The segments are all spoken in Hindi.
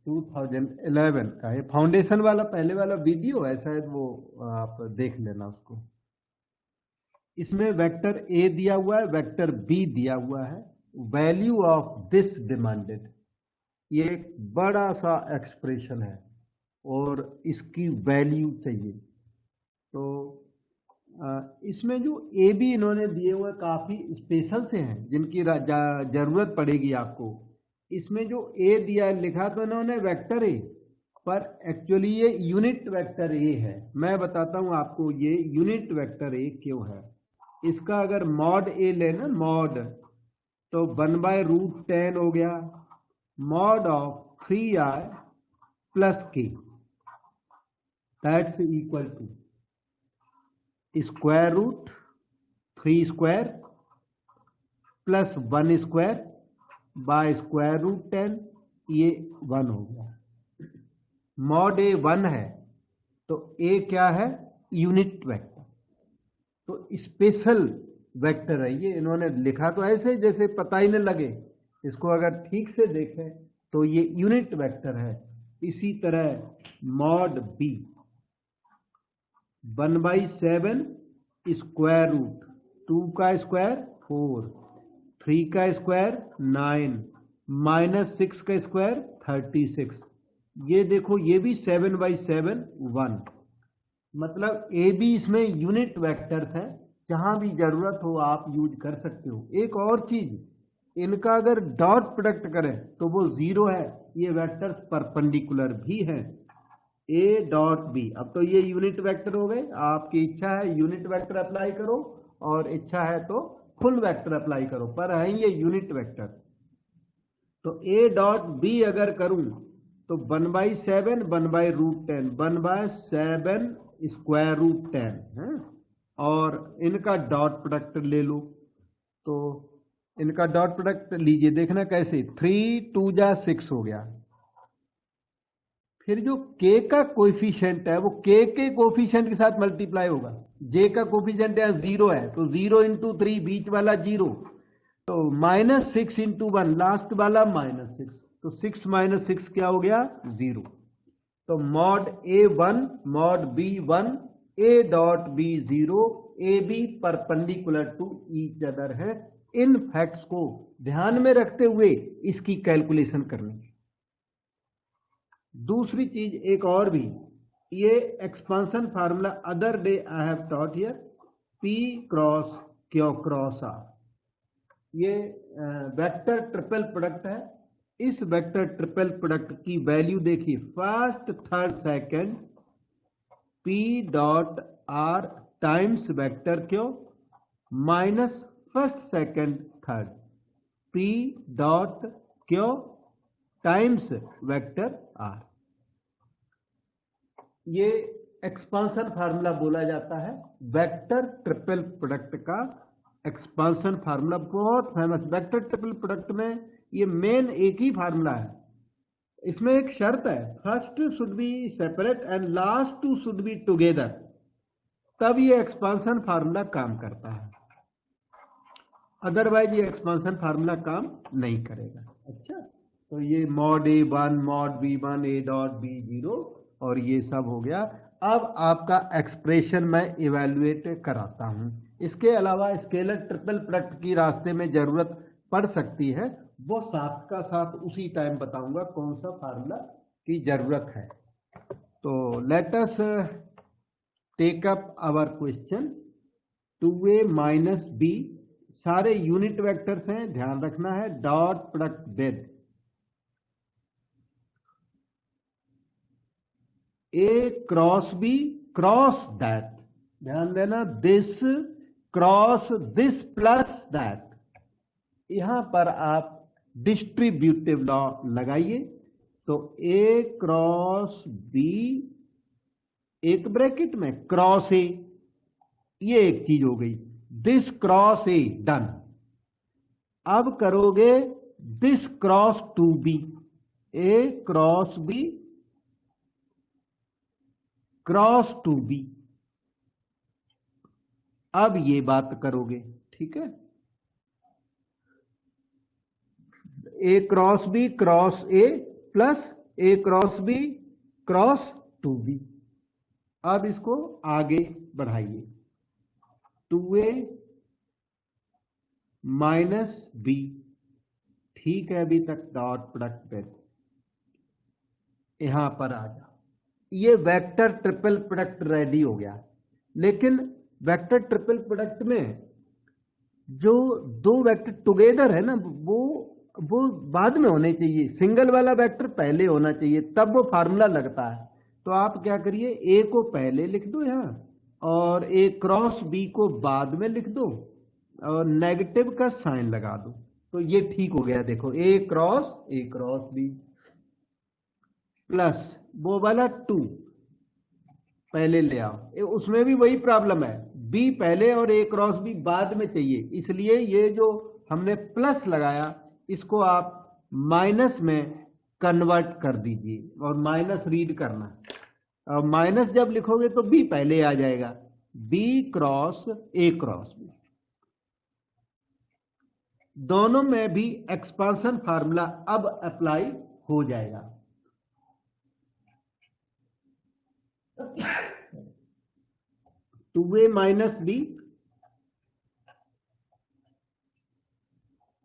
2011 का ये फाउंडेशन वाला पहले वाला वीडियो है शायद, वो आप देख लेना उसको। इसमें वेक्टर ए दिया हुआ है, वेक्टर बी दिया हुआ है, वैल्यू ऑफ दिस डिमांडेड, ये एक बड़ा सा एक्सप्रेशन है और इसकी वैल्यू चाहिए। तो इसमें जो ए बी इन्होंने दिए हुए काफी स्पेशल से हैं जिनकी जरूरत पड़ेगी आपको। इसमें जो ए दिया लिखा तो इन्होंने वेक्टर ए, पर एक्चुअली ये यूनिट वेक्टर ए है। मैं बताता हूं आपको ये यूनिट वेक्टर ए क्यों है। इसका अगर मॉड ए लेना मॉड, तो 1/√10 हो गया, mod of 3i plus k that's equal to square root 3 square plus 1 square by square root 10, ये 1 हो गया। मॉड ए 1 है तो ए क्या है, यूनिट वेक्टर। तो स्पेशल वेक्टर है ये, इन्होंने लिखा तो ऐसे जैसे पता ही न लगे, इसको अगर ठीक से देखें तो ये यूनिट वेक्टर है। इसी तरह मॉड बी 1/7 स्क्वायर रूट 2 का स्क्वायर 4, 3 का स्क्वायर 9, -6 का स्क्वायर 36। ये देखो ये भी 7/7 1। मतलब ए बी इसमें यूनिट वेक्टर्स हैं, जहां भी जरूरत हो आप यूज कर सकते हो। एक और चीज, इनका अगर डॉट प्रोडक्ट करें तो वो 0 है। ये वेक्टर्स परपेंडिकुलर भी हैं, ए डॉट बी। अब तो ये यूनिट वेक्टर हो गए, आपकी इच्छा है यूनिट वेक्टर अप्लाई करो और इच्छा है तो फुल वेक्टर अप्लाई करो, पर है ये यूनिट वेक्टर। तो ए डॉट बी अगर करूं तो 1/7 1/√10, 1/7 स्क्वायर रूट 10 है। और इनका डॉट प्रोडक्ट ले लो, तो इनका डॉट प्रोडक्ट लीजिए, देखना कैसे, 3 2 जा 6 हो गया। फिर जो k का कोएफिशिएंट है वो k के कोएफिशिएंट के साथ मल्टीप्लाई होगा। j का कोएफिशिएंट यहाँ 0 है तो 0 × 3, बीच वाला 0, तो -6 × 1 लास्ट वाला -6, तो 6 - 6 क्या हो गया, 0। तो mod A1 mod B1 A dot B 0 AB perpendicular to each other है। इन फैक्ट्स को ध्यान में रखते हुए इसकी कैलकुलेशन करनी। दूसरी चीज एक और भी, ये expansion formula other day I have taught here, P cross Q cross R, ये वेक्टर ट्रिपल प्रोडक्ट है। इस वेक्टर ट्रिपल प्रोडक्ट की वैल्यू देखिए, first third second P dot R times vector Q minus first second third P dot Q times vector R। ये एक्सपांशन फार्मूला बोला जाता है, वेक्टर ट्रिपल प्रोडक्ट का एक्सपांशन फार्मूला, बहुत फेमस। वेक्टर ट्रिपल प्रोडक्ट में ये मेन एक ही फार्मूला है। इसमें एक शर्त है, first should be separate and last two should be together, तब ये एक्सपांशन फार्मूला काम करता है, अदरवाइज ये एक्सपांशन फार्मूला काम नहीं करेगा। अच्छा, तो ये mod A1 mod B1 A dot B 0 और ये सब हो गया। अब आपका एक्सप्रेशन मैं इवैल्यूएट कराता हूं। इसके अलावा स्केलर ट्रिपल प्रोडक्ट की रास्ते में जरूरत पड़ सकती है, वो साथ का साथ उसी टाइम बताऊंगा कौन सा फार्मूला की जरूरत है। तो let us take up our question 2a minus b, सारे यूनिट वेक्टर्स हैं, ध्यान रखना है, dot product with a cross b cross that, ध्यान देना, this cross this plus that. यहां पर आप डिस्ट्रीब्यूटिव लॉ लगाइए, तो a क्रॉस b एक ब्रैकेट में क्रॉस a, ये एक चीज हो गई, दिस क्रॉस a डन। अब करोगे this cross 2b, a cross b cross 2b, अब ये बात करोगे, ठीक है, a cross b cross a plus A cross B cross 2b। अब इसको आगे बढ़ाइए, 2a माइनस बी, ठीक है अभी तक डॉट प्रोडक्ट पे, यहां पर आ जा, ये वेक्टर ट्रिपल प्रोडक्ट रेडी हो गया। लेकिन वेक्टर ट्रिपल प्रोडक्ट में जो दो वेक्टर टुगेदर है ना, वो बाद में होने चाहिए, सिंगल वाला वेक्टर पहले होना चाहिए, तब वो फार्मूला लगता है। तो आप क्या करिए, ए को पहले लिख दो यहां, और ए क्रॉस बी को बाद में लिख दो, और नेगेटिव का साइन लगा दो, तो ये ठीक हो गया। देखो ए क्रॉस बी प्लस वो वाला 2 पहले ले आओ, उसमें भी वही प्रॉब्लम है, बी पहले और ए क्रॉस बी बाद में चाहिए, इसलिए ये जो हमने प्लस लगाया इसको आप माइनस में कन्वर्ट कर दीजिए, और माइनस रीड करना, और माइनस जब लिखोगे तो बी पहले आ जाएगा, B cross A cross B. दोनों में भी एक्सपांशन फार्मूला अब अप्लाई हो जाएगा। Two A minus B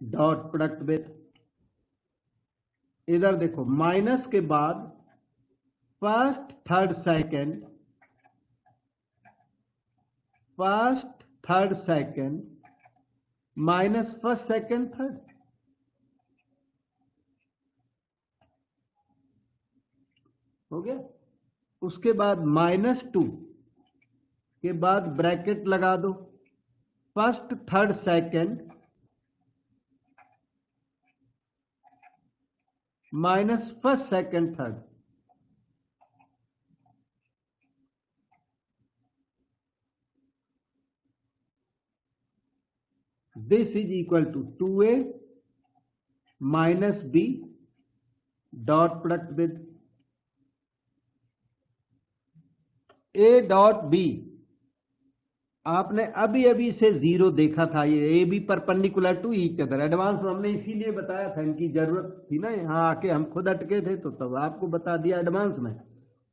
dot product with, इधर देखो माइनस के बाद first third second minus first second third, हो गया। उसके बाद -2 के बाद ब्रैकेट लगा दो, first third second minus first second third, this is equal to 2a minus b dot product with a dot b। आपने अभी अभी से 0 देखा था, ये A B perpendicular to each other, advance में हमने इसीलिए बताया था, इनकी जरूरत थी ना, यहां आके हम खुद अटके थे तो तब आपको बता दिया एडवांस में।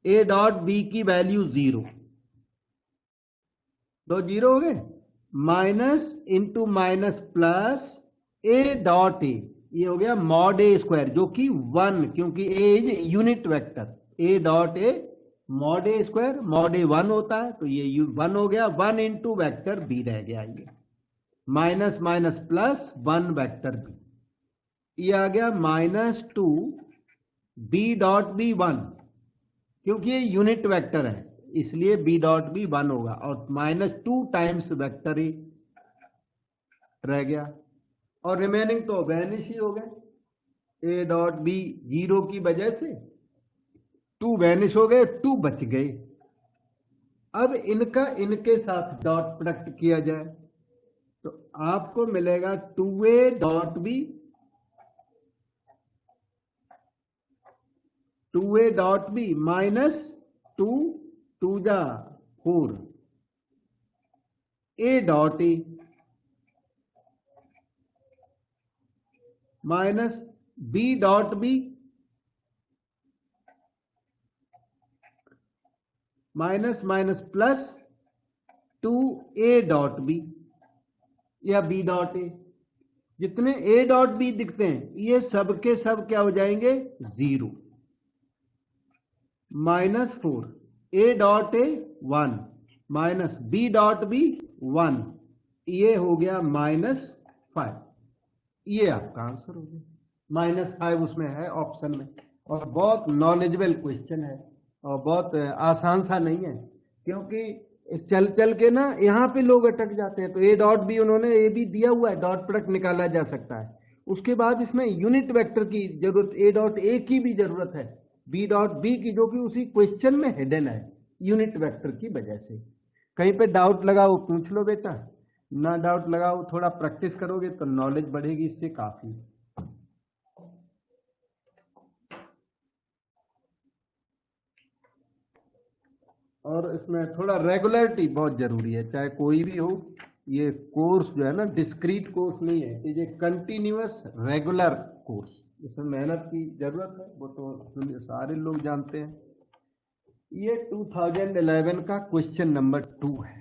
ए डॉट बी की वैल्यू 0, दो 0 हो गए, माइनस इंटू माइनस प्लस ए डॉट ए, ये हो गया मॉड ए स्क्वायर, जो कि 1, क्योंकि A is unit vector, A dot A mod A square, mod A 1 होता है, तो ये 1 हो गया, 1 इंटू वैक्टर बी रह गया, ये minus minus plus 1 vector B, ये आ गया -2 बी डॉट बी 1, क्योंकि ये यूनिट वेक्टर है इसलिए बी डॉट बी 1 होगा, और -2 टाइम्स वेक्टर ही रह गया, और रिमेनिंग तो वैनिश ही हो गए। ए डॉट बी 0 की वजह से 2 वैनिश हो गए, 2 बच गए। अब इनका इनके साथ डॉट प्रोडक्ट किया जाए तो आपको मिलेगा 2a dot B, 2a dot B minus 2 2 जा 4, a dot A minus b dot B minus minus plus 2a dot B या b डॉट ए, जितने a डॉट बी दिखते हैं ये सब के सब क्या हो जाएंगे 0, -4 a dot A 1 minus b dot B 1, ये हो गया -5, ये आपका आंसर हो गया। -5 उसमें है ऑप्शन में, और बहुत नॉलेजेबल क्वेश्चन है और बहुत आसान सा नहीं है, क्योंकि चल चल के ना यहाँ पे लोग अटक जाते हैं। तो ए डॉट बी उन्होंने ए भी दिया हुआ है, डॉट प्रोडक्ट निकाला जा सकता है, उसके बाद इसमें यूनिट वेक्टर की जरूरत, ए डॉट ए की भी जरूरत है, बी डॉट बी की, जो कि उसी क्वेश्चन में हिडन है यूनिट वेक्टर की वजह से। कहीं पे डाउट लगाओ पूछ लो बेटा, ना डाउट लगाओ, थोड़ा प्रैक्टिस करोगे तो नॉलेज बढ़ेगी, इससे काफी। और इसमें थोड़ा रेगुलरिटी बहुत जरूरी है, चाहे कोई भी हो, ये कोर्स जो है ना डिस्क्रीट कोर्स नहीं है, ये कंटिन्यूअस रेगुलर कोर्स। इसमें मेहनत की जरूरत है, वो तो सारे लोग जानते हैं। ये 2011 का क्वेश्चन नंबर 2 है।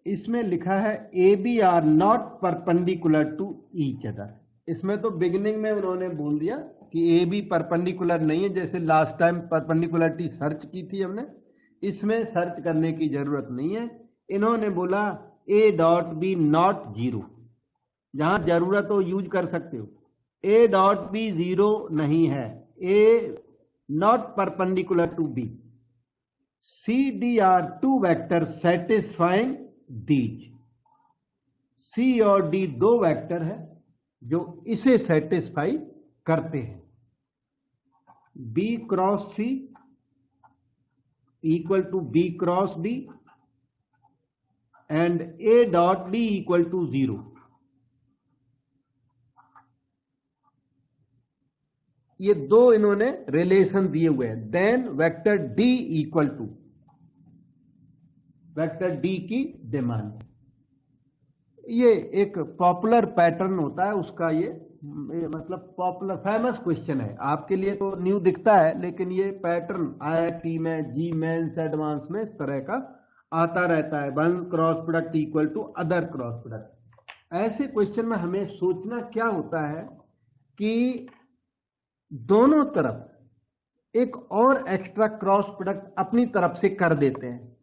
इसमें लिखा है A B are not perpendicular to each other. इसमें तो बिगिनिंग में उन्होंने बोल दिया कि ए बी परपेंडिकुलर नहीं है, जैसे लास्ट टाइम परपेंडिकुलरिटी सर्च की थी हमने, इसमें सर्च करने की जरूरत नहीं है। इन्होंने बोला A dot B not zero, जहां जरूरत हो यूज कर सकते हो। ए डॉट बी जीरो नहीं है, A not perpendicular to B. C D are two vector satisfying these. C और डी दो वेक्टर है जो इसे सेटिस्फाई करते हैं। B cross C equal to B cross D and A dot D equal to zero. ये दो इन्होंने रिलेशन दिए हुए हैं। Then vector D equal to vector D की डिमांड। ये एक पॉपुलर पैटर्न होता है उसका, ये मतलब पॉपुलर फेमस क्वेश्चन है। आपके लिए तो न्यू दिखता है, लेकिन ये पैटर्न IIT में, जी मेंस एडवांस में इस तरह का आता रहता है। One cross product equal to other cross product. ऐसे क्वेश्चन में हमें सोचना क्या होता है कि दोनों तरफ एक और एक्स्ट्रा क्रॉस प्रोडक्ट अपनी तरफ से कर देते हैं।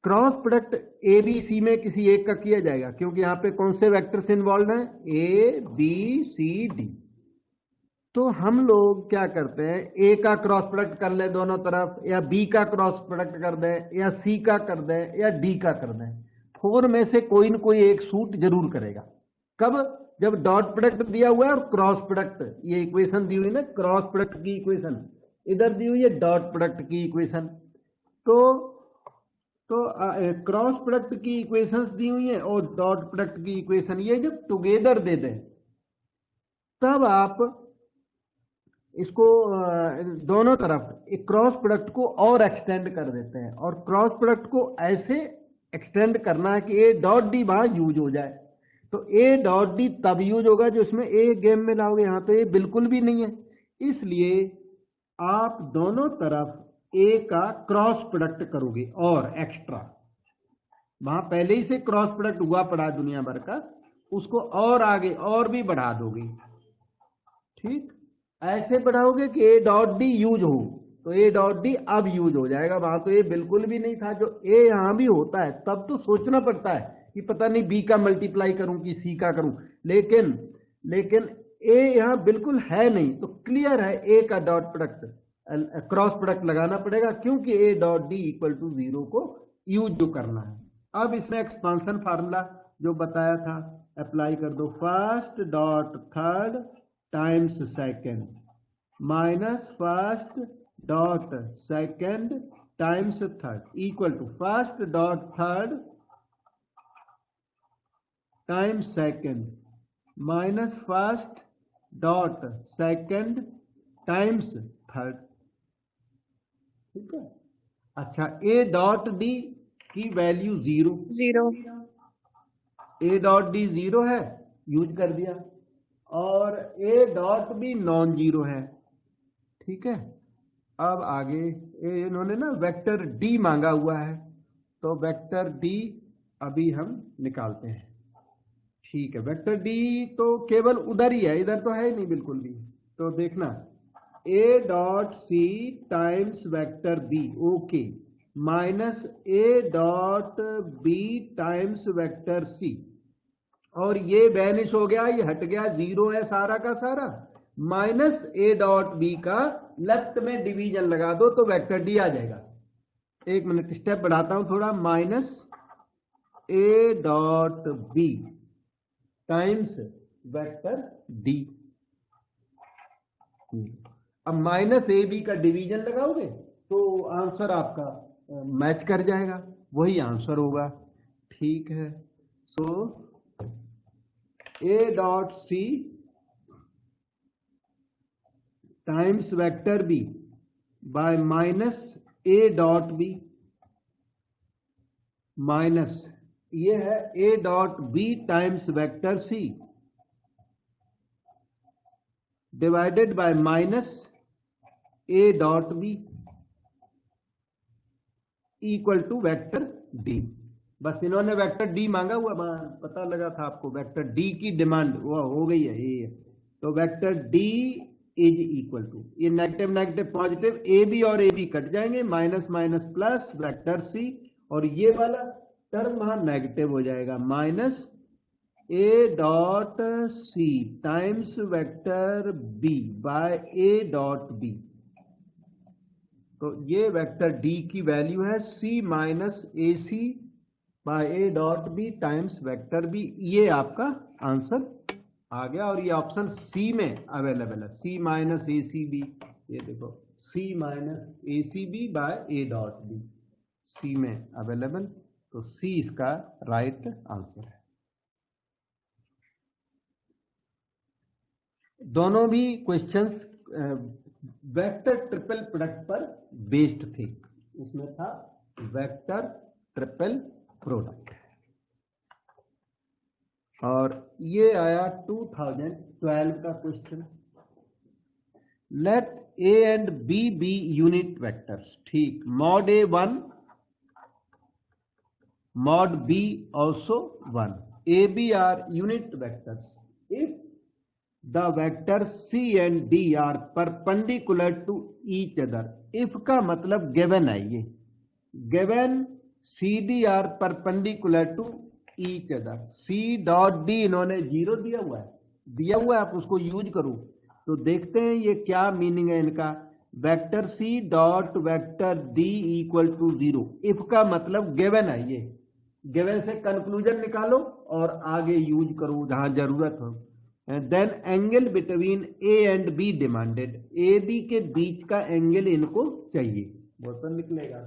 Cross product A B C में किसी एक का किया जाएगा, क्योंकि यहां पे कौन से वेक्टर्स इन्वॉल्व हैं, ए बी सी डी। तो हम लोग क्या करते हैं, ए का क्रॉस प्रोडक्ट कर ले दोनों तरफ, या बी का क्रॉस प्रोडक्ट कर दें, या सी का कर दें, या डी का कर दें। 4 में से कोई न कोई एक सूट जरूर करेगा। कब, जब डॉट प्रोडक्ट दिया हुआ है और क्रॉस प्रोडक्ट, ये इक्वेशन दी हुई ना, क्रॉस प्रोडक्ट की इक्वेशन इधर दी हुई है, डॉट प्रोडक्ट की इक्वेशन। तो क्रॉस प्रोडक्ट की इक्वेशंस दी हुई है और डॉट प्रोडक्ट की इक्वेशन, ये जब टुगेदर दे दें तब आप इसको दोनों तरफ एक क्रॉस प्रोडक्ट को और एक्सटेंड कर देते हैं। और क्रॉस प्रोडक्ट को ऐसे एक्सटेंड करना है कि ए डॉट डी वहां यूज हो जाए। तो ए डॉट डी तब यूज होगा जो इसमें ए गेम में लाओगे, यहां तो ए बिल्कुल भी नहीं है। इसलिए आप दोनों तरफ ए का क्रॉस प्रोडक्ट करोगे और एक्स्ट्रा, वहां पहले ही से क्रॉस प्रोडक्ट हुआ पड़ा दुनिया भर का, उसको और आगे और भी बढ़ा दोगे। ठीक, ऐसे बढ़ाओगे कि ए डॉट डी यूज हो, तो ए डॉट डी अब यूज हो जाएगा। वहां तो ए बिल्कुल भी नहीं था। जो ए यहां भी होता है तब तो सोचना पड़ता है कि पता नहीं बी का मल्टीप्लाई करूं कि सी का करूं, लेकिन ए यहां बिल्कुल है नहीं। तो क्लियर है ए का डॉट प्रोडक्ट क्रॉस प्रोडक्ट लगाना पड़ेगा, क्योंकि A dot D equal to zero को यूज जो करना है। अब इसमें एक्सपांशन फार्मूला जो बताया था अप्लाई कर दो। First dot third times second minus first dot second times third equal to first dot third times second minus first dot second times third. ठीक है। अच्छा, ए डॉट डी की value zero, A dot D zero है, यूज कर दिया, और A dot B non zero है। ठीक है। अब आगे इन्होंने ना वेक्टर डी मांगा हुआ है, तो वेक्टर डी अभी हम निकालते हैं। ठीक है, वेक्टर डी तो केवल उधर ही है, इधर तो है ही नहीं बिल्कुल भी। तो देखना, A dot C times vector B, okay, minus A dot B times vector C, और ये वैनिश हो गया, ये हट गया, जीरो है सारा का सारा। माइनस ए डॉट बी का लेफ्ट में डिवीजन लगा दो तो वेक्टर डी आ जाएगा। एक मिनट स्टेप बढ़ाता हूं थोड़ा, minus A dot B times vector D. अब माइनस ए बी का डिवीजन लगाओगे तो आंसर आपका मैच कर जाएगा, वही आंसर होगा। ठीक है। So A dot C times vector B by minus A dot B minus ये है A dot B times vector C divided by minus A dot B equal to vector D. बस इन्होंने वेक्टर डी मांगा हुआ, पता लगा था आपको, वेक्टर डी की डिमांड वो हो गई है ये। तो vector D is equal to, ये negative negative positive, A B और ए बी कट जाएंगे, minus minus plus vector C, और ये वाला टर्म वहां नेगेटिव हो जाएगा, minus A dot C times vector B by A dot B. तो ये वेक्टर डी की वैल्यू है C minus A C by A dot B times vector B. ये आपका आंसर आ गया, और ये ऑप्शन सी में अवेलेबल है, C minus A C B. ये देखो C minus A C B by A dot B, C में अवेलेबल, तो सी इसका राइट आंसर है। दोनों भी क्वेश्चंस वेक्टर ट्रिपल प्रोडक्ट पर बेस्ड थे। उसमें था वेक्टर ट्रिपल प्रोडक्ट, और ये आया 2012 का question. Let A and B B unit vectors, ठीक, mod A 1 mod b also 1, a b are unit vectors if the vectors c and d are perpendicular to each other। if का मतलब given है, ये given c d are perpendicular to each other, c dot d इन्होंने 0 दिया हुआ है, आप उसको यूज करो। तो देखते हैं ये क्या मीनिंग है इनका, vector c dot vector d equal to 0। If का मतलब गिवन है, ये गिवन से कंक्लूजन निकालो और आगे यूज करो जहां जरूरत हो। Then angle between A and B demanded, A B के बीच का एंगल इनको चाहिए, बहुत निकलेगा,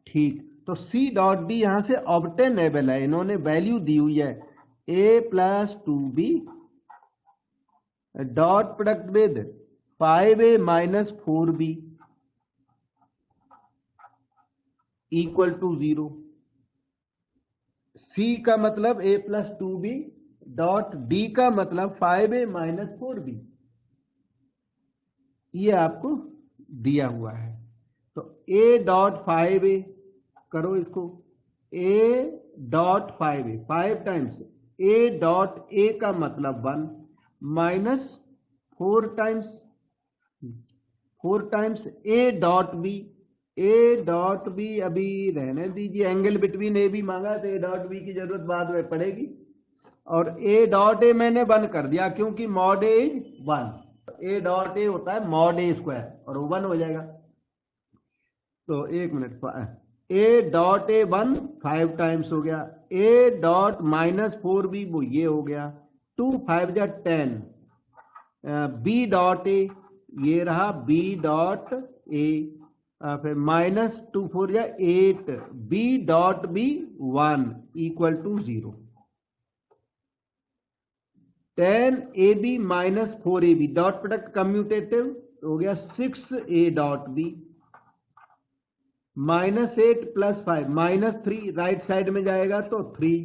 ठीक। तो सी डॉट डी यहां से ऑब्टेनेबल है, इन्होंने वैल्यू दी हुई है A plus 2b dot product with 5a minus 4b equal to 0। C का मतलब a plus 2b dot D का मतलब 5a माइनस 4b, ये आपको दिया हुआ है। तो a डॉट 5a करो इसको, a dot 5a 5 times a dot a का मतलब 1 minus 4 times a dot b, A dot B अभी रहने दीजिए, एंगल बिटवीन ए बी मांगा तो ए डॉट बी की जरूरत बाद में पड़ेगी, और ए डॉट ए मैंने 1 कर दिया क्योंकि mod A is 1, A dot ए होता है मॉड ए स्क्वायर, और वो 1 हो जाएगा। तो एक minute, A dot A 1 5 times हो गया, ए डॉट माइनस 4b वो ये हो गया, 2 5 जा 10, बी डॉट ए ये रहा बी डॉट ए, फिर माइनस 2 4 या 8, B dot B 1 equal to 0, 10 A B minus 4 A B dot product commutative हो गया 6 A dot B, minus 8 plus 5 minus 3 right side में जाएगा तो 3,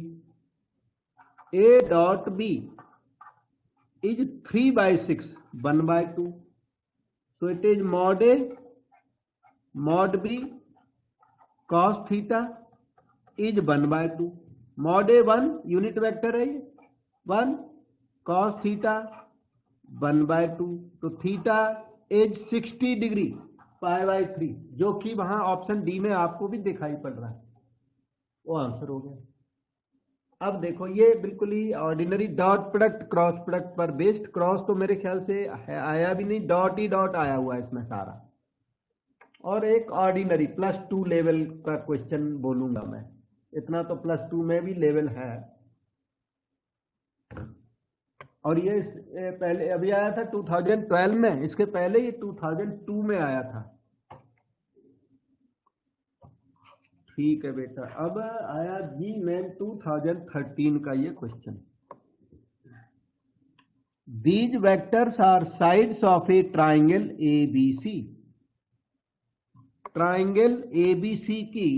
A dot B is 3/6 1/2, so it is mod a mod b cos theta is 1/2, mod a 1 unit vector है, 1 cos थीटा 1/2, तो थीटा इज 60 डिग्री π/3, जो कि वहां ऑप्शन डी में आपको भी दिखाई पड़ रहा है, वो आंसर हो गया। अब देखो ये बिल्कुल ही ordinary dot product cross product पर बेस्ड, क्रॉस तो मेरे ख्याल से आया भी नहीं, डॉट ही डॉट आया हुआ है इसमें सारा, और एक ऑर्डिनरी +2 लेवल का क्वेश्चन बोलूंगा मैं, इतना तो +2 में भी लेवल है। और ये पहले अभी आया था 2012 में, इसके पहले ये 2002 में आया था, ठीक है बेटा। अब आया जी मैन 2013 का ये question, these vectors are sides of a triangle ABC, triangle ABC की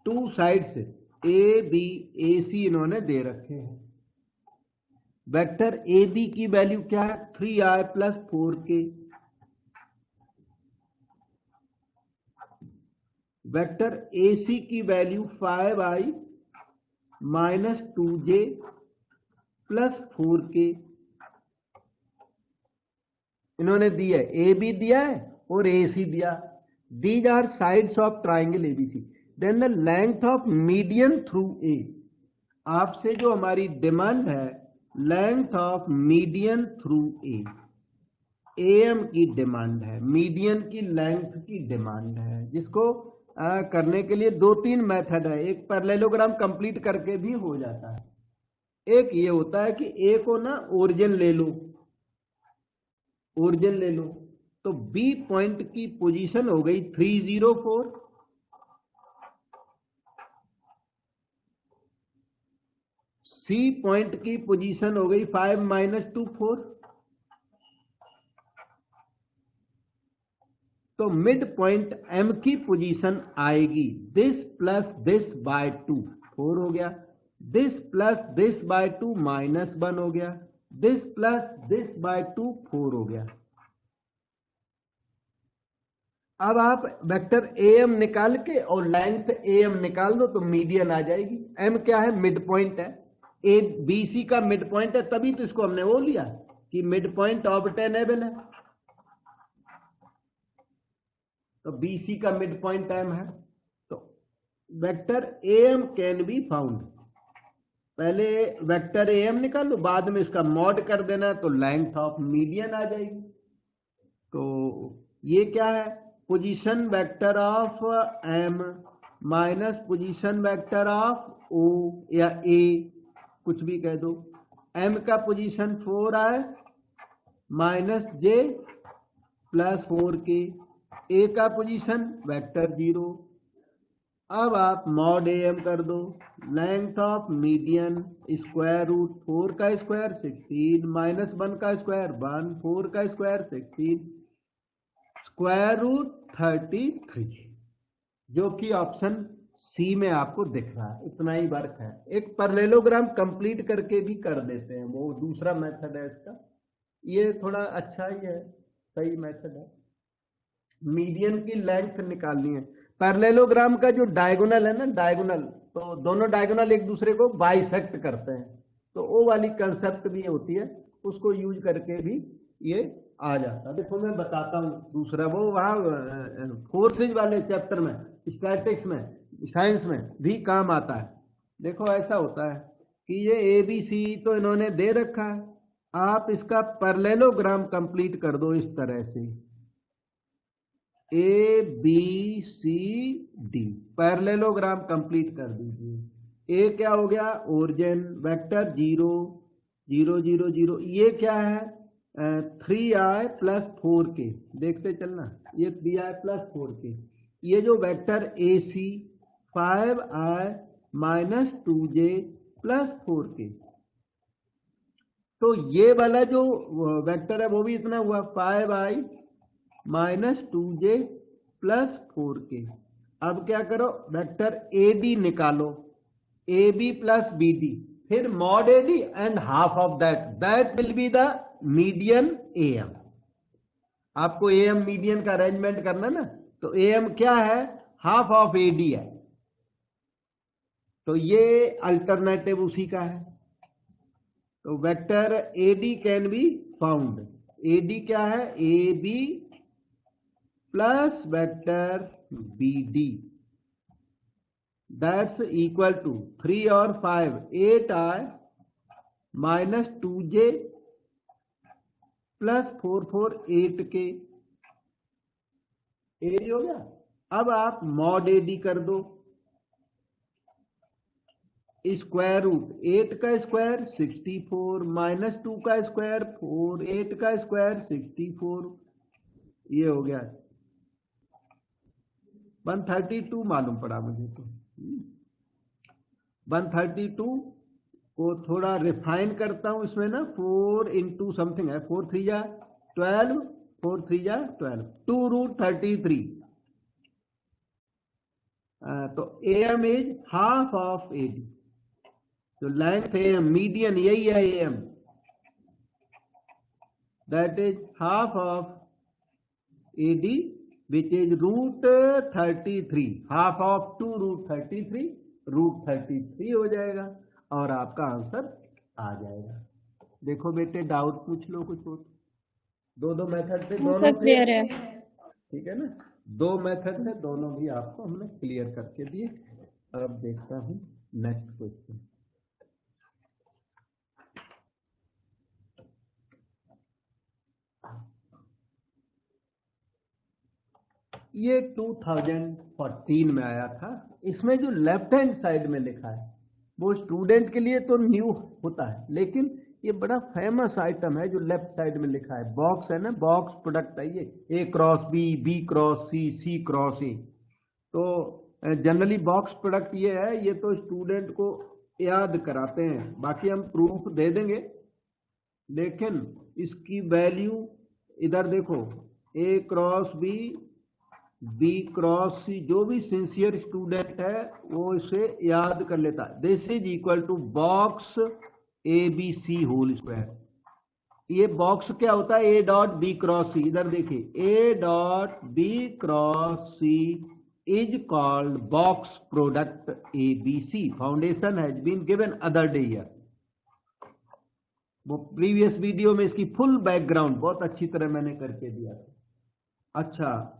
two sides A B A C इन्होंने दे रखे हैं। वेक्टर ए बी की वैल्यू क्या है 3i plus 4k, vector A सी की value 5i minus 2j plus 4k इन्होंने दी है। ए बी दिया है और ए सी दिया। These are sides of triangle ABC. Then the length of median through A. आपसे जो हमारी डिमांड है length of median through A, M की डिमांड है, मीडियन की लेंथ की डिमांड है, जिसको करने के लिए 2-3 मेथड है। एक पैरेललोग्राम कंप्लीट करके भी हो जाता है। एक ये होता है कि ए को ना ओरिजिन ले लो, ओरिजिन ले लो, तो बी पॉइंट की पोजीशन हो गई 304, सी पॉइंट की पोजीशन हो गई 5 माइनस 2 4, तो मिड पॉइंट एम की पोजीशन आएगी दिस प्लस दिस बाय 2 4 हो गया, this plus this by 2 minus 1 हो गया, दिस प्लस दिस बाय 2 4 हो गया। अब आप वेक्टर ए एम निकाल के और लेंथ ए एम निकाल दो तो मीडियन आ जाएगी। एम क्या है? मिड पॉइंट है, ए बी सी का मिड पॉइंट है, तभी तो इसको हमने वो लिया कि मिड पॉइंट ऑब्टेनेबल है, तो बी सी का मिड पॉइंट एम है, तो vector A M can be found. पहले वेक्टर ए एम निकालो, बाद में इसका मॉड कर देना तो लेंथ ऑफ मीडियन आ जाएगी। तो ये क्या है? Position vector of M minus position vector of O या ए, कुछ भी कह दो। एम का पोजीशन 4 आए माइनस जे प्लस 4k, ए का पोजीशन वेक्टर 0। अब आप मॉड ए एम कर दो, length of median square root 4 का स्क्वायर 16 माइनस 1 का स्क्वायर 1, 4 का स्क्वायर 16 स्क्वायर रूट 33, जो कि ऑप्शन सी में आपको दिख रहा है। इतना ही वर्क है। एक पैरेललोग्राम कंप्लीट करके भी कर देते हैं, वो दूसरा मेथड है इसका। ये थोड़ा अच्छा ही है, सही मेथड है। मीडियन की लेंथ निकालनी है। पैरेललोग्राम का जो डायगोनल है ना, डायगोनल, तो दोनों डायगोनल एक दूसरे को बाइसेक्ट करते हैं, तो वो वाली कंसेप्ट भी होती है, उसको यूज करके भी ये आ जाता है। देखो मैं बताता हूँ दूसरा, वो वहां फोर्सेज वाले चैप्टर में, स्टैटिक्स में, साइंस में भी काम आता है। देखो ऐसा होता है कि ये ए बी सी तो इन्होंने दे रखा है, आप इसका पैरेललोग्राम कंप्लीट कर दो इस तरह से, A B C D parallelogram complete कर दीजिए। ए क्या हो गया? ओरिजिन वेक्टर 0 0 0 0, ये क्या है? 3i प्लस 4k, देखते चलना, ये 3i प्लस 4k। ये जो vector A C 5i minus 2j plus 4k, तो ये वाला जो वेक्टर है वो भी इतना हुआ 5i minus 2j plus 4k। अब क्या करो? वेक्टर ए डी निकालो, A B plus B D, फिर mod A D and half of that will be the median A M. आपको ए एम मीडियन का अरेंजमेंट करना ना, तो ए एम क्या है? हाफ ऑफ ए डी है, तो ये अल्टरनेटिव उसी का है। तो vector A D can be found. A D क्या है? A B plus vector B D, that's equal to 3 और 5 8i minus 2j plus 4 4 8k। A D हो गया। अब आप मॉड ए डी कर दो, स्क्वायर रूट 8 का स्क्वायर 64 माइनस 2 का स्क्वायर 4, 8 का स्क्वायर 64, ये हो गया 132 मालूम पड़ा मुझे। तो 132 को थोड़ा रिफाइन करता हूं इसमें ना, 4 इंटू समथिंग है, 4 3 जा 12, 4 3 जा 12, 2 रूट 33, तो AM is half of AD, जो लेंथ AM मीडियन यही है AM, that is half of AD which is root 33, half of 2 root 33, root 33 हो जाएगा और आपका आंसर आ जाएगा। देखो बेटे डाउट पूछ लो कुछ हो। दो मेथड से दोनों क्लियर है। ठीक है ना, 2 मेथड से दोनों भी आपको हमने क्लियर करके दिए। अब देखता हूं नेक्स्ट क्वेश्चन। ये 2014 में आया था। इसमें जो लेफ्ट हैंड साइड में लिखा है वो स्टूडेंट के लिए तो न्यू होता है, लेकिन ये बड़ा फेमस आइटम है जो लेफ्ट साइड में लिखा है। बॉक्स है ना, बॉक्स प्रोडक्ट है ये, A cross B, B cross C, C cross A। तो जनरली बॉक्स प्रोडक्ट ये है, ये तो स्टूडेंट को याद कराते हैं, बाकी हम प्रूफ दे देंगे। लेकिन इसकी वैल्यू इधर देखो, A cross B, B cross C, जो भी सिंसियर स्टूडेंट है वो इसे याद कर लेता है। This is equal to box ABC whole square. ये बॉक्स क्या होता है, A dot B cross C। इधर देखिए, A dot B cross C is called box product ABC. Foundation has been given other day here. वो प्रीवियस वीडियो में इसकी फुल बैकग्राउंड बहुत अच्छी तरह मैंने करके दिया था। अच्छा,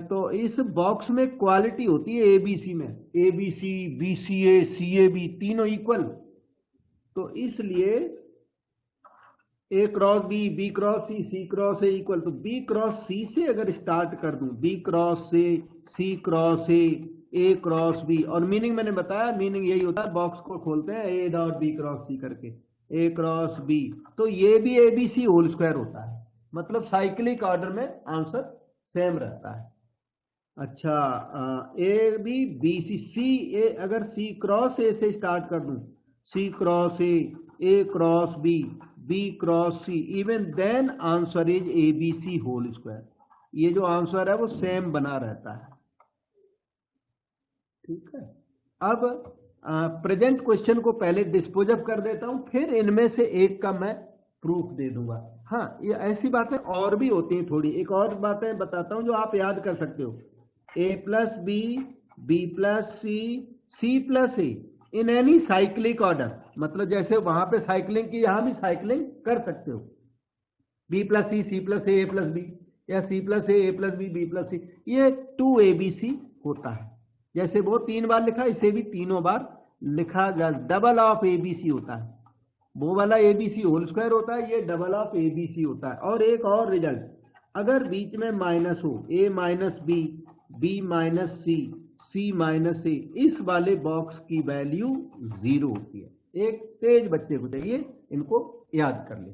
तो इस बॉक्स में क्वालिटी होती है ABC में, ABC, BCA, CAB तीनों इक्वल। तो इसलिए A cross B, B cross C, C cross A equal to B cross C से अगर स्टार्ट कर दूं, B क्रॉस से C cross A cross B, और मीनिंग मैंने बताया, मीनिंग यही होता है, बॉक्स को खोलते हैं A dot B cross C करके, A क्रॉस B, तो ये भी ABC होल स्क्वायर होता है। मतलब साइक्लिक ऑर्डर में आंसर सेम रहता है। अच्छा, A B B C, C A अगर C क्रॉस A से स्टार्ट कर दूं, C cross A cross B, B cross C, even then answer is ABC whole square. ये जो आंसर है वो सेम बना रहता है। ठीक है, अब प्रेजेंट क्वेश्चन को पहले डिस्पोज ऑफ कर देता हूं, फिर इनमें से एक का मैं प्रूफ दे दूंगा। हाँ, ये ऐसी बातें और भी होती हैं थोड़ी, एक और बातें बताता हूं जो आप याद कर सकते हो। A plus B, B plus C, C plus A in any cyclic order, मतलब जैसे वहां पे साइक्लिंग की, यहां भी साइक्लिंग कर सकते हो। B plus C, C plus A, A plus B, या C plus A, A plus B, B plus C, ये 2ABC होता है। जैसे वो 3 बार लिखा, इसे भी तीनों बार लिखा जा, डबल ऑफ ABC होता है। वो वाला ABC होल स्क्वायर होता है, ये डबल ऑफ ABC होता है। और एक और रिजल्ट, अगर बीच में माइनस हो, A minus B, B minus C, C minus A, इस वाले बॉक्स की वैल्यू 0 होती है। एक तेज बच्चे को चाहिए इनको याद कर ले।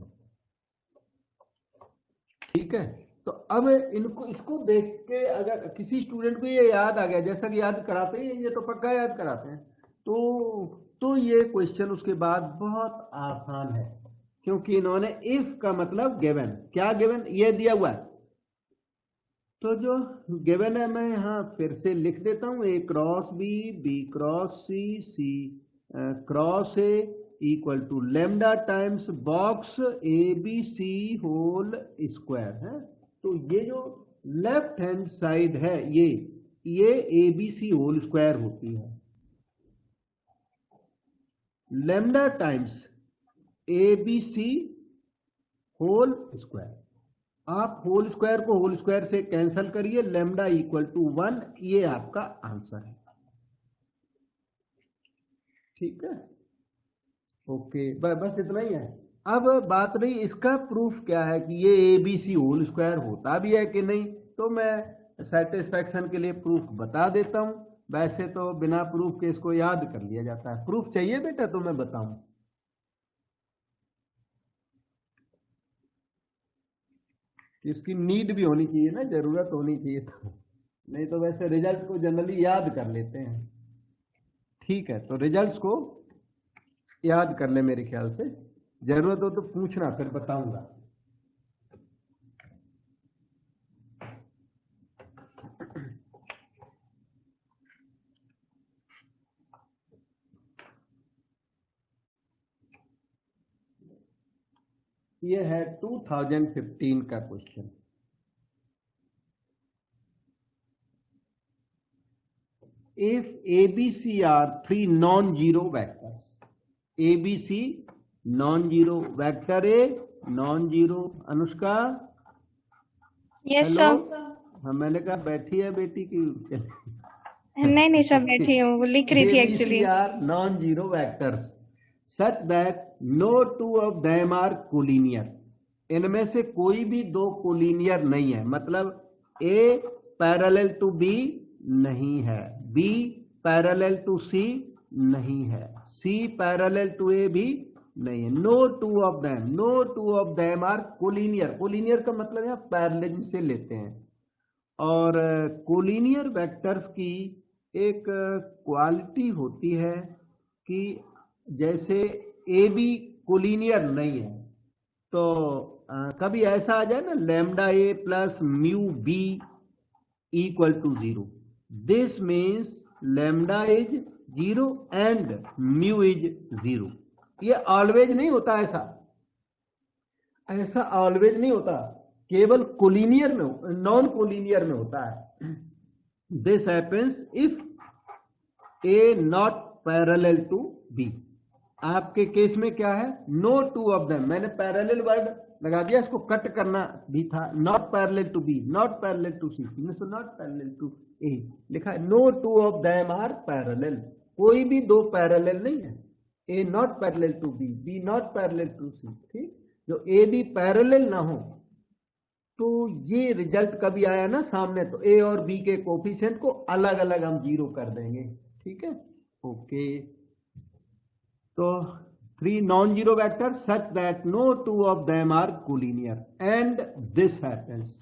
ठीक है, तो अब इनको इसको देख के अगर किसी स्टूडेंट को ये याद आ गया, जैसा कि याद कराते हैं, ये तो पक्का याद कराते हैं, तो ये क्वेश्चन उसके बाद बहुत आसान है, क्योंकि इन्होंने इफ का मतलब गिवन, क्या गिवन ये दिया हुआ है। तो जो गिवन है मैं यहां फिर से लिख देता हूं, A cross B, B cross C, C cross A equal to lambda times box ABC whole square है। तो ये जो लेफ्ट हैंड साइड है ये ABC होल स्क्वायर होती है, lambda times ABC whole square. आप होल स्क्वायर को होल स्क्वायर से कैंसिल करिए, लेमडा इक्वल टू 1, ये आपका आंसर है। ठीक है, ओके, बस इतना ही है। अब बात रही इसका प्रूफ क्या है कि ये ABC होल स्क्वायर होता भी है कि नहीं, तो मैं सेटिस्फैक्शन के लिए प्रूफ बता देता हूं। वैसे तो बिना प्रूफ के इसको याद कर लिया जाता है। प्रूफ चाहिए बेटा तो मैं बताऊं? इसकी नीड भी होनी चाहिए ना, जरूरत होनी चाहिए, तो नहीं तो वैसे रिजल्ट को जनरली याद कर लेते हैं। ठीक है, तो रिजल्ट्स को याद कर ले, मेरे ख्याल से जरूरत हो तो पूछना, फिर बताऊंगा। ये है 2015 का question. If ABC are three non-zero vectors, ABC non-zero vector A non-zero, Anushka yes hello. Sir. हाँ मैंने कहा बैठी है बेटी की। नहीं सर, बैठी हूँ, वो लिख रही थी actually. ABC are non-zero vectors such that no two of them are collinear. इनमें से कोई भी दो कोलिनियर नहीं है, मतलब A पैरेलल टू B नहीं है, B पैरेलल टू C नहीं है, C पैरेलल टू A भी नहीं है। No two of them are collinear. Collinear का मतलब यहाँ पैरेलल से लेते हैं। और कोलिनियर वेक्टर्स की एक क्वालिटी होती है कि जैसे ए बी कोलिनियर नहीं है तो कभी ऐसा आ जाए ना, lambda A plus mu B equal to 0, this means lambda is 0 and mu is 0। ये ऑलवेज नहीं होता, ऐसा ऑलवेज नहीं होता, केवल कोलिनियर में, नॉन कोलिनियर में होता है। This happens if A not parallel to B. आपके केस में क्या है, नो टू ऑफ देम, मैंने पैरेलल वर्ड लगा दिया, इसको कट करना भी था। Not parallel to B, not parallel to C, not parallel to A लिखा है। No two of them are parallel, कोई भी दो पैरेलल नहीं है। A not parallel to B, B not parallel to C, ठीक। जो ए बी पैरेलल ना हो तो ये रिजल्ट कभी आया ना सामने, तो ए और बी के कोफिशिएंट को अलग अलग हम 0 कर देंगे, ठीक है। ओके, तो 3 non-zero vectors such that no two of them are collinear and this happens,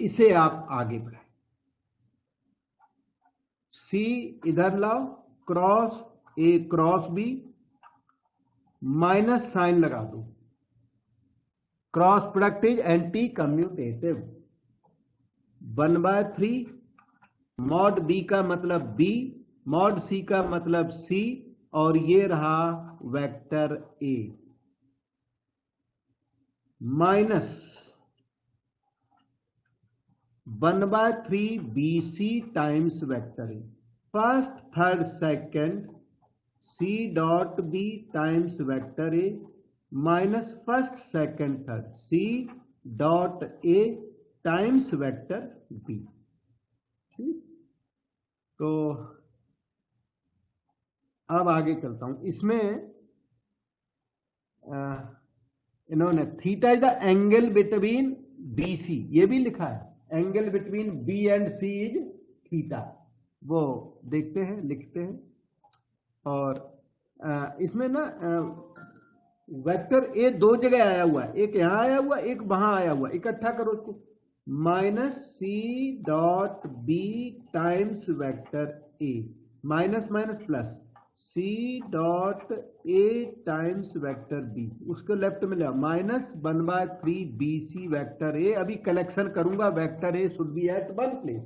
इसे आप आगे बढ़ाएं। C इधर लाओ, cross A cross B, minus sign लगा दो, cross product is anti commutative. 1/3 mod B का मतलब B, मॉड C का मतलब C, और ये रहा vector A minus 1/3 BC times vector A, first third second C dot B times vector A minus first second third C dot A times vector B, ठीक। तो अब आगे चलता हूं। इसमें इन्होंने theta is the angle between BC, ये भी लिखा है, angle between B and C is theta, वो देखते हैं, लिखते हैं। और इसमें ना वेक्टर ए दो जगह आया हुआ है, एक यहां आया हुआ, एक वहां आया हुआ, इकट्ठा करो उसको, minus C dot B times vector A, minus minus plus C dot A times vector B, उसको लेफ्ट में ले आओ, माइनस 1/3 BC वेक्टर A। अभी कलेक्शन करूंगा, vector A should be at one place,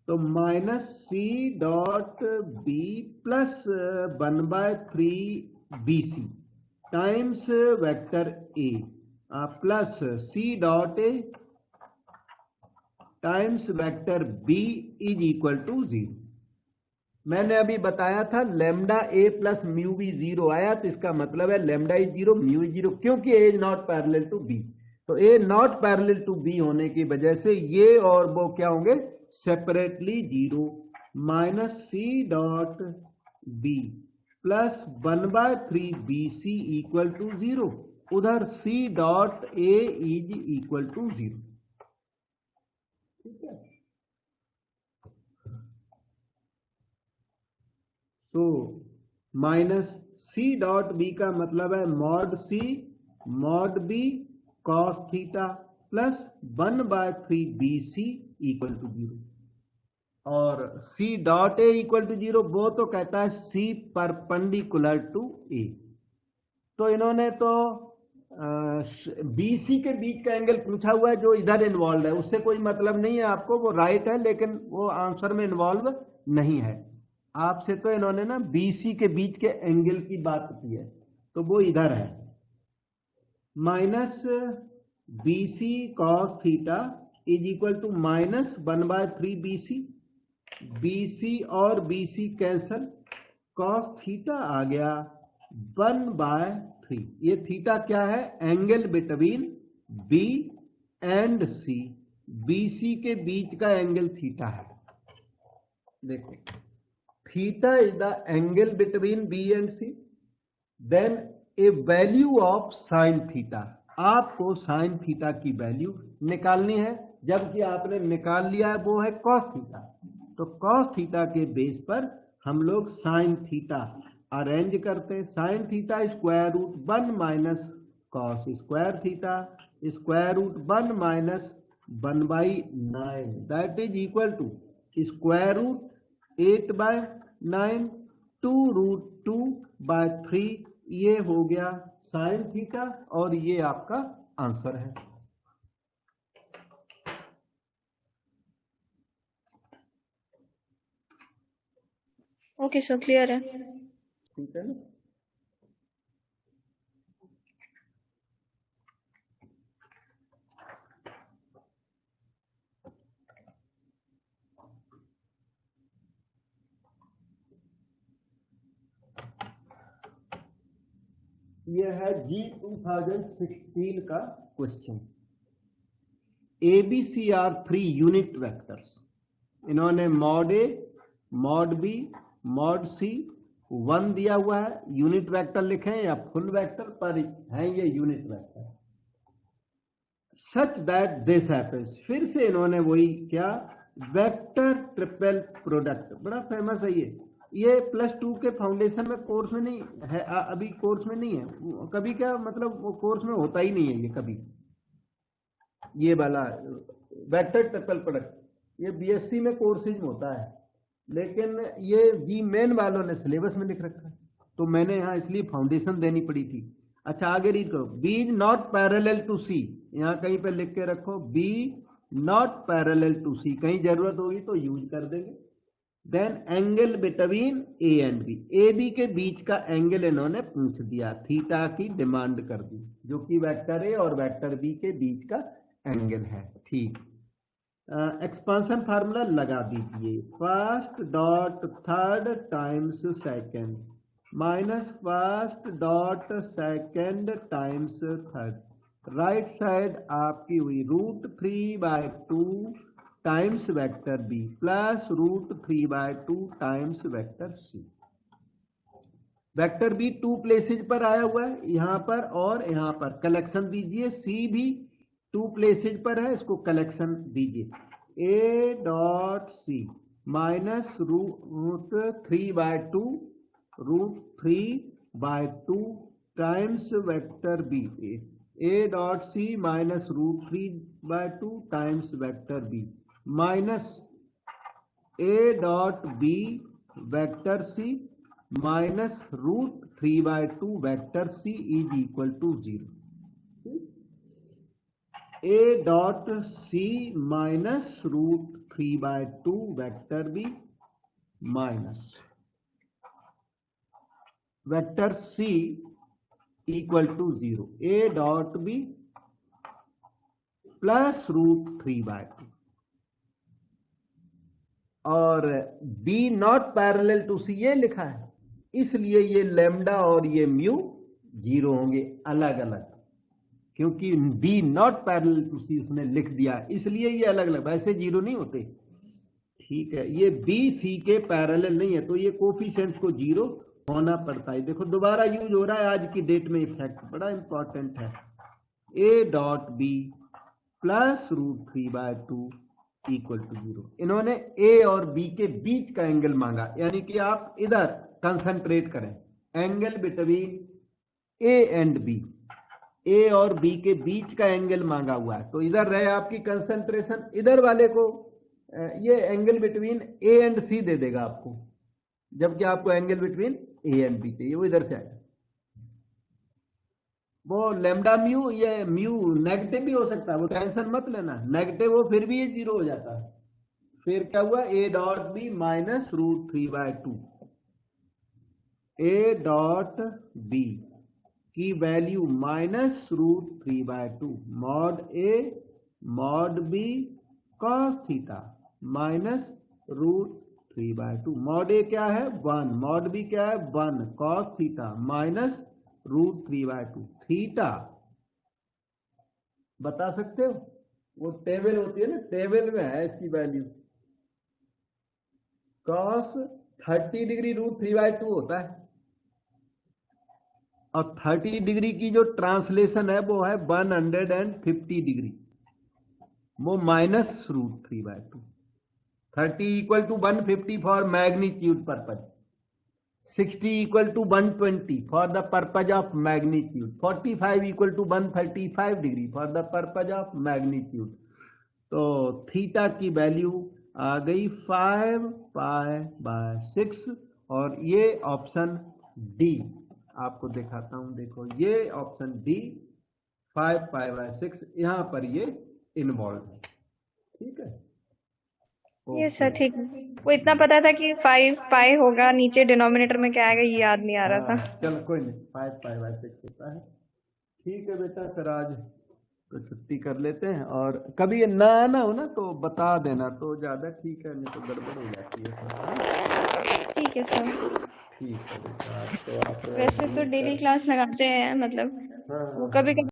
तो minus C dot B plus 1/3 BC times vector A plus C dot A times vector B is equal to 0। मैंने अभी बताया था lambda A plus mu B 0 आया, तो इसका मतलब है लैम्डा इज 0, म्यू इज 0, क्योंकि A is not parallel to B. तो A not parallel to B होने की वजह से ये और वो क्या होंगे, separately 0। Minus C dot B plus 1/3 BC equal to 0, उधर C dot A is equal to 0, ठीक है। तो माइनस C डॉट B का मतलब है mod C mod B cos theta plus 1/3 BC equal to 0, और C dot A equal to 0 वो तो कहता है C परपेंडिकुलर टू A। तो इन्होंने तो BC के बीच का एंगल पूछा हुआ है, जो इधर इन्वॉल्व है उससे कोई मतलब नहीं है आपको, वो राइट है लेकिन वो आंसर में इन्वॉल्व नहीं है। आपसे तो इन्होंने ना BC के बीच के एंगल की बात की है, तो वो इधर है, minus B C cos theta is equal to minus 1/3 B C. B C और B C cancel, cos theta आ गया 1/3। ये थीटा क्या है? Angle between B and C. B C के बीच का एंगल थीटा है। देखो, theta is the angle between B and C. Then a value of sine theta. आपको साइन थीटा की वैल्यू निकालनी है, जबकि आपने निकाल लिया है वो है कॉस थीटा। तो कॉस थीटा के बेस पर हम लोग साइन थीटा अरेंज करते हैं। Sine theta square root 1 minus cos square theta square root 1 minus 1/9 that is equal to square root 8/9 2 root 2/3। ये हो गया साइन थीटा और ये आपका आंसर है। ओके सर, क्लियर है। ठीक है ना? यह है जी 2016 का question. ABC are 3 unit vectors. इन्होंने mod A, mod B, mod C 1 दिया हुआ है। यूनिट वेक्टर लिखें या फुल वेक्टर, पर है ये unit vector. Such that this happens, फिर से इन्होंने वही क्या, वेक्टर ट्रिपल प्रोडक्ट, बड़ा फेमस है ये +2 के फाउंडेशन में कोर्स में नहीं है, अभी कोर्स में नहीं है। कभी क्या मतलब वो कोर्स में होता ही नहीं है ये कभी, ये वाला वेक्टर ट्रिपल प्रोडक्ट। ये बीएससी में कोर्सेज में होता है, लेकिन ये जी मेन वालों ने सिलेबस में लिख रखा है, तो मैंने यहाँ इसलिए फाउंडेशन देनी पड़ी थी। अच्छा आगे रीड करो। B is not parallel to C, यहाँ कहीं पे लिख के रखो B not parallel to C, कहीं जरूरत होगी तो यूज कर देंगे। Then angle between A and B, A B के बीच का एंगल इन्होंने पूछ दिया, थीटा की डिमांड कर दी, जो कि वेक्टर ए और वेक्टर बी के बीच का एंगल है। ठीक, एक्सपांशन फार्मूला लगा दीजिए। First dot third times second minus first dot second times third. Right side आपकी हुई √3/2 times vector B plus √3/2 times vector C. Vector B 2 places पर आया हुआ है, यहां पर और यहां पर। कलेक्शन दीजिए, सी भी 2 प्लेसेज पर है, इसको कलेक्शन दीजिए। A dot C minus √3/2 times vector B. A dot C minus √3/2 times vector B minus A dot B vector C minus √3/2 vector C is equal to 0। A dot C minus √3/2 vector B minus vector C equal to 0। A dot B plus √3/2 और B not parallel to C ये लिखा है, इसलिए ये लैम्डा और ये म्यू 0 होंगे अलग अलग, क्योंकि बी नॉट पैरेलल टू सी उसने लिख दिया, इसलिए ये अलग अलग, वैसे 0 नहीं होते। ठीक है, ये बी सी के पैरेलल नहीं है, तो ये कोफिशिएंट्स को 0 होना पड़ता है। देखो दोबारा यूज हो रहा है आज की डेट में, इफेक्ट बड़ा इंपॉर्टेंट है। A dot B plus √3/2 equal to 0। इन्होंने ए और बी के बीच का एंगल मांगा, यानी कि आप इधर कंसंट्रेट करें, angle between A and B, A और बी के बीच का एंगल मांगा हुआ है, तो इधर रहे आपकी कंसंट्रेशन, इधर वाले को ये angle between A and C दे देगा आपको, जबकि आपको angle between A and B चाहिए, वो इधर से आएगा। वो लैम्डा म्यू, ये म्यू नेगेटिव भी हो सकता है, वो टेंशन मत लेना, नेगेटिव हो फिर भी ये 0 हो जाता है। फिर क्या हुआ, A dot B minus √3/2, A dot B की value -√3/2 mod A mod B cos theta -√3/2। Mod A क्या है 1, मॉड बी क्या है 1, कॉस थीटा -√3/2। थीटा बता सकते हो, वो टेबल होती है ना, टेबल में है इसकी वैल्यू। कॉस 30 डिग्री √3/2 होता है, और 30 डिग्री की जो ट्रांसलेशन है वो है 150 डिग्री, वो -√3/2। 30 = 150 for magnitude purpose, 60 = 120 for the purpose of magnitude, 45 = 135 degree for the purpose of magnitude. तो थीटा की वैल्यू आ गई 5π/6, और ये ऑप्शन डी आपको दिखाता हूं। देखो ये ऑप्शन डी 5π/6 यहां पर ये इन्वॉल्व है। ठीक है, ये सर ठीक है। वो इतना पता था कि 5 पाई होगा, नीचे डिनोमिनेटर में क्या आएगा ये याद नहीं आ रहा था। चलो कोई नहीं, 5π/6 होता है। ठीक है बेटा, फिर आज तो छुट्टी कर लेते हैं, और कभी ये ना आना हो ना तो बता देना तो ज्यादा ठीक है, नहीं तो गड़बड़ हो जाती है। ठीक है सर। ठीक है बेटा, तो आप वैसे तो डेली क्लास लगाते हैं, मतलब हाँ वो कभी कभी